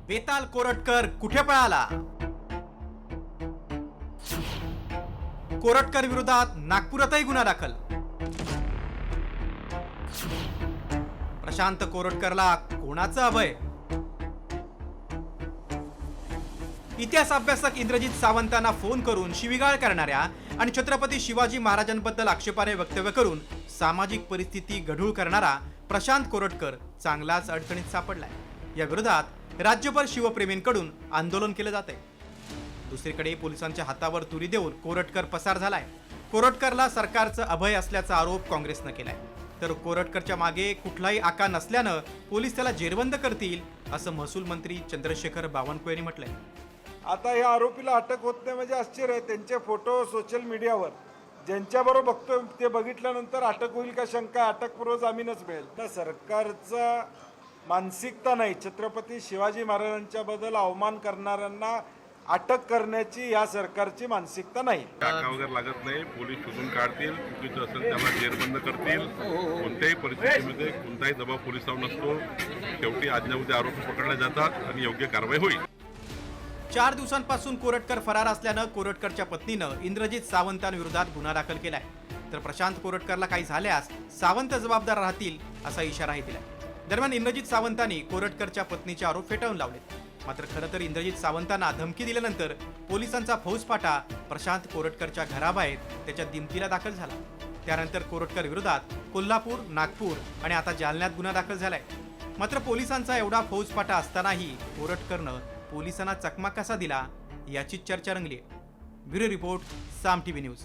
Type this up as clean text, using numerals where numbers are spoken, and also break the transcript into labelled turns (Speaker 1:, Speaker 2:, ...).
Speaker 1: बेताल कोरटकर कुठे पळाला? कोरटकर विरोधात नागपुरातही गुन्हा दाखल. प्रशांत कोरटकरला कोणाचं अभय? इतिहास अभ्यासक इंद्रजित सावंतांना फोन करून शिवीगाळ करणाऱ्या आणि छत्रपती शिवाजी महाराजांबद्दल आक्षेपार्ह वक्तव्य करून सामाजिक परिस्थिती गढूळ करणारा प्रशांत कोरटकर चांगलाच अडचणीत सापडलाय. या विरोधात राज्यभर शिवप्रेमींकडून आंदोलन केलं जात आहे. दुसरीकडे पोलिसांच्या हातावर तुरी देऊन कोरटकर पसार झालाय. कोरटकरला सरकारचं अभय असल्याचा आरोप काँग्रेसनं केलाय. तर कोरटकरच्या मागे कुठलाही आका नसल्यानं पोलीस त्याला जेरबंद करतील असं महसूल मंत्री चंद्रशेखर बावनकुळे यांनी म्हटलंय.
Speaker 2: आता या आरोपीला अटक होत नाही म्हणजे आश्चर्य आहे. त्यांचे फोटो सोशल मीडियावर ज्यांच्याबरोबर बघतोय ते बघितल्यानंतर अटक होईल का शंका, अटकपूर्व जामीनच मिळेल. तर सरकारचा मानसिकता नाही. छत्रपती शिवाजी महाराजांच्या बद्दल अवमान करणाऱ्यांना अटक करण्याची या सरकारची मानसिकता नाही.
Speaker 3: टाका वगैरे लागत नाही. पोलीस शोधून काढतील, चुकीचं असेल त्याला जेरबंद करतील. कोणत्याही परिस्थितीमध्ये कोणताही दबाव पोलिसांवर नसतो. शेवटी आज्ञावधी आरोपी पकडले जातात आणि योग्य कारवाई होईल.
Speaker 1: 4 दिवसांपासून कोरटकर फरार असल्यानं कोरटकरच्या पत्नीनं इंद्रजित सावंतांविरोधात गुन्हा दाखल केलाय. तर प्रशांत कोरटकरला काही झाल्यास सावंत जबाबदार राहतील असा इशाराही दिलाय. दरम्यान इंद्रजित सावंतांनी कोरटकरच्या पत्नीचे आरोप फेटाळून लावले. मात्र खरं तर इंद्रजित सावंतांना धमकी दिल्यानंतर पोलिसांचा फौजफाटा प्रशांत कोरटकरच्या घराबाहेर त्याच्या दिमतीला दाखल झाला. त्यानंतर कोरटकर विरोधात कोल्हापूर, नागपूर आणि आता जालन्यात गुन्हा दाखल झालाय. मात्र पोलिसांचा एवढा फौजफाटा असतानाही कोरटकरनं पोलिसांना चकमा कसा दिला याची चर्चा रंगली. ब्युरो रिपोर्ट, साम टीव्ही न्यूज.